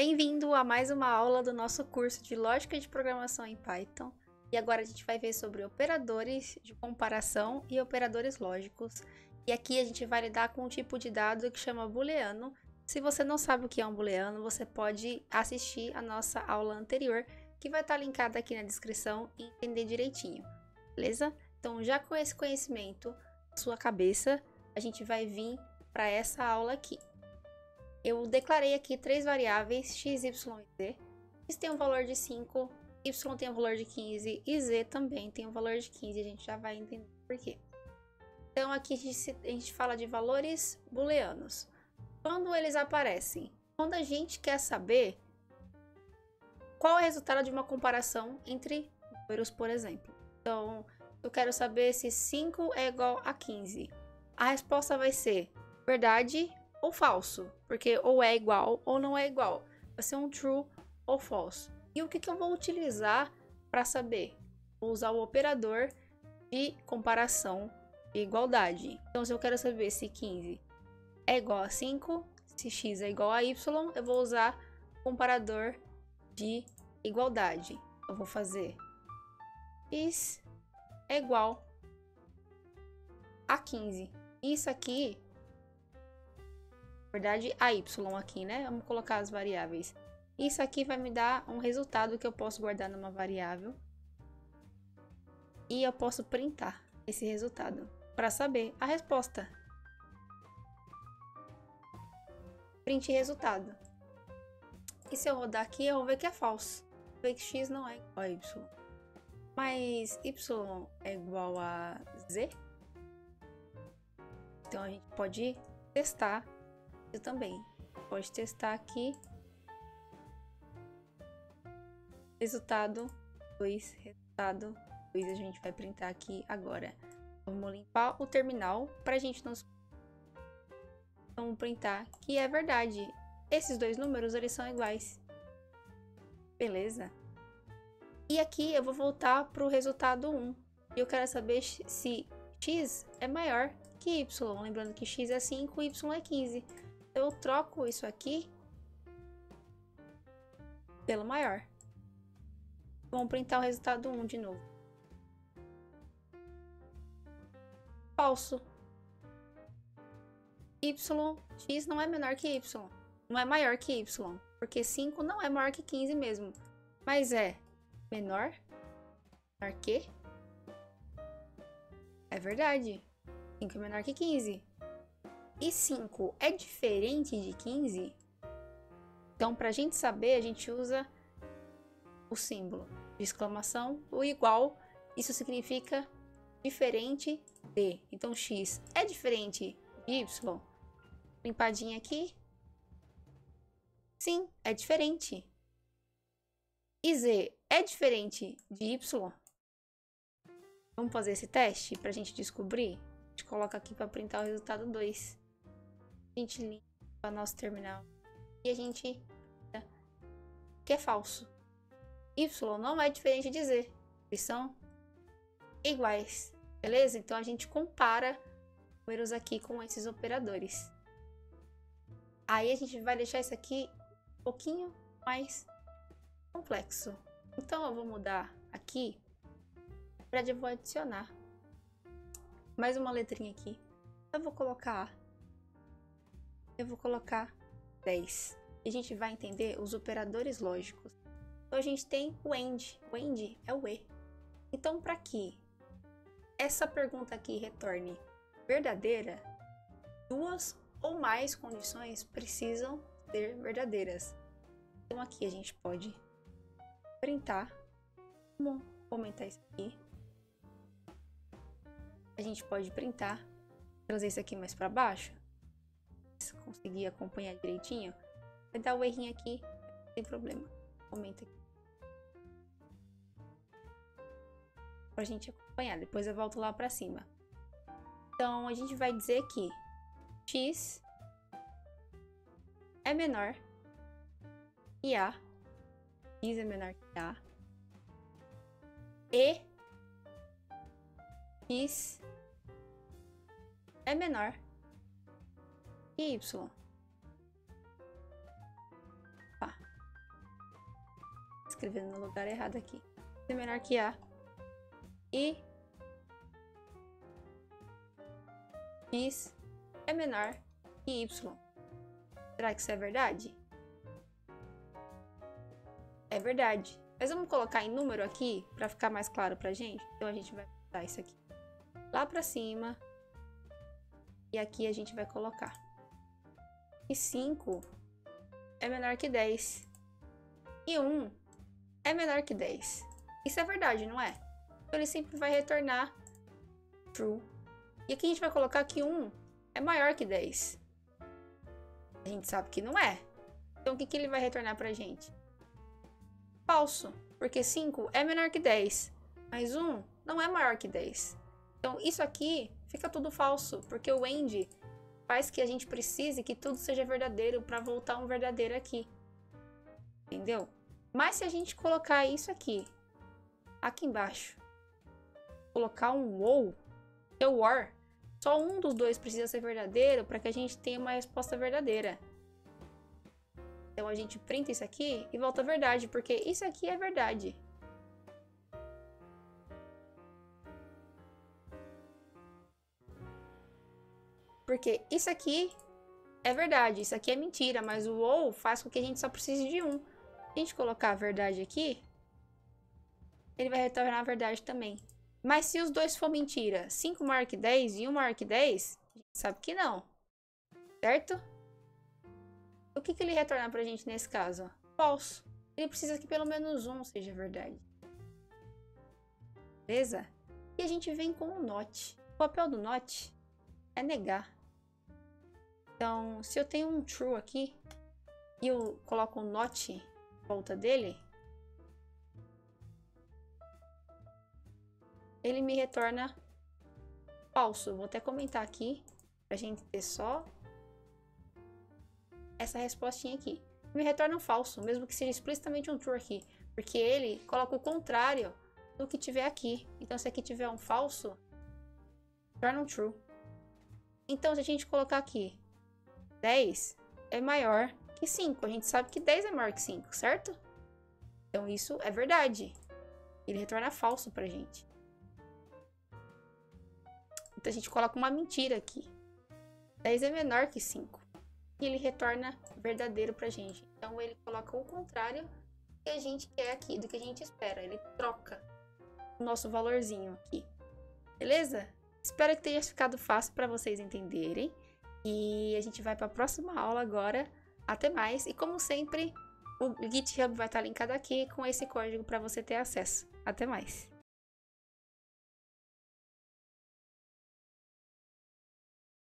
Bem-vindo a mais uma aula do nosso curso de Lógica de Programação em Python. E agora a gente vai ver sobre operadores de comparação e operadores lógicos. E aqui a gente vai lidar com um tipo de dado que chama booleano. Se você não sabe o que é um booleano, você pode assistir a nossa aula anterior, que vai estar linkada aqui na descrição e entender direitinho, beleza? Então, já com esse conhecimento na sua cabeça, a gente vai vir para essa aula aqui. Eu declarei aqui três variáveis, x, y e z. X tem um valor de 5, y tem um valor de 15 e z também tem um valor de 15. A gente já vai entender por quê. Então aqui a gente fala de valores booleanos. Quando eles aparecem? Quando a gente quer saber qual é o resultado de uma comparação entre números, por exemplo. Então, eu quero saber se 5 é igual a 15. A resposta vai ser verdade ou falso, porque ou é igual ou não é igual. Vai ser um true ou false. E o que eu vou utilizar para saber? Vou usar o operador de comparação e igualdade. Então, se eu quero saber se 15 é igual a 5, se x é igual a y, eu vou usar o comparador de igualdade. Eu vou fazer x é igual a 15. Isso aqui, na verdade, a y aqui, né? Vamos colocar as variáveis. Isso aqui vai me dar um resultado que eu posso guardar numa variável. E eu posso printar esse resultado para saber a resposta. Print resultado. E se eu rodar aqui, eu vou ver que é falso. Vou ver que x não é igual a y. Mas y é igual a z? Então a gente pode testar isso também. Pode testar aqui. Resultado 2. Resultado 2 a gente vai printar aqui agora. Vamos limpar o terminal para a gente não... Vamos printar que é verdade. Esses dois números, eles são iguais. Beleza? E aqui eu vou voltar para o resultado 1. E eu quero saber se x é maior que y. Lembrando que x é 5 e y é 15. Então eu troco isso aqui pelo maior. Vamos printar o resultado 1 de novo. Falso. X não é menor que y. Não é maior que y. Porque 5 não é maior que 15 mesmo. Mas é menor? Menor que? É verdade. 5 é menor que 15. E 5 é diferente de 15? Então, para a gente saber, a gente usa o símbolo de exclamação, o igual. Isso significa diferente de. Então, x é diferente de y. Limpadinha aqui. Sim, é diferente. E z é diferente de y? Vamos fazer esse teste para a gente descobrir? A gente coloca aqui para printar o resultado 2. A gente limpa nosso terminal. E a gente... que é falso. Y não é diferente de z. Eles são iguais. Beleza? Então a gente compara números aqui com esses operadores. Aí a gente vai deixar isso aqui um pouquinho mais complexo. Então eu vou mudar aqui. Na verdade, eu vou adicionar mais uma letrinha aqui. Eu vou colocar 10. E a gente vai entender os operadores lógicos. Então a gente tem o AND. O AND é o E. Então, para que essa pergunta aqui retorne verdadeira, duas ou mais condições precisam ser verdadeiras. Então aqui a gente pode printar. Vamos comentar isso aqui. A gente pode printar. Trazer isso aqui mais para baixo. Se conseguir acompanhar direitinho. Vai dar o errinho aqui. Não tem problema. Comenta aqui. Pra gente acompanhar. Depois eu volto lá para cima. Então a gente vai dizer que x é menor que a. X é menor que a. E x é menor que y. Tá. escrevendo no lugar errado aqui. É menor que A. E X é menor que Y. Será que isso é verdade? É verdade. Mas vamos colocar em número aqui para ficar mais claro pra gente. Então a gente vai botar isso aqui lá pra cima. E aqui a gente vai colocar. E 5 é menor que 10. E 1 é menor que 10. Isso é verdade, não é? Então ele sempre vai retornar true. E aqui a gente vai colocar que 1 é maior que 10. A gente sabe que não é. Então o que ele vai retornar pra gente? Falso, porque 5 é menor que 10, mas 1 não é maior que 10. Então isso aqui fica tudo falso, porque o AND faz que a gente precise que tudo seja verdadeiro para voltar um verdadeiro aqui. Entendeu? Mas se a gente colocar isso aqui embaixo, colocar um ou, o OR, só um dos dois precisa ser verdadeiro para que a gente tenha uma resposta verdadeira. Então a gente printa isso aqui e volta a verdade, porque isso aqui é verdade. Porque isso aqui é verdade, isso aqui é mentira, mas o ou faz com que a gente só precise de um. Se a gente colocar a verdade aqui, ele vai retornar a verdade também. Mas se os dois for mentira, 5 maior que 10 e 1 maior que 10, a gente sabe que não. Certo? O que ele retorna pra gente nesse caso? Falso. Ele precisa que pelo menos um seja verdade. Beleza? E a gente vem com o not. O papel do not é negar. Então, se eu tenho um true aqui e eu coloco um not em volta dele, ele me retorna falso. Vou até comentar aqui pra gente ter só essa respostinha aqui. Me retorna um falso, mesmo que seja explicitamente um true aqui, porque ele coloca o contrário do que tiver aqui. Então, se aqui tiver um falso, torna um true. Então, se a gente colocar aqui 10 é maior que 5, a gente sabe que 10 é maior que 5, certo? Então, isso é verdade. Ele retorna falso pra gente. Então, a gente coloca uma mentira aqui. 10 é menor que 5. E ele retorna verdadeiro pra gente. Então, ele coloca o contrário do que a gente quer aqui, do que a gente espera. Ele troca o nosso valorzinho aqui. Beleza? Espero que tenha ficado fácil para vocês entenderem. E a gente vai para a próxima aula agora. Até mais. E como sempre, o GitHub vai estar linkado aqui com esse código para você ter acesso. Até mais.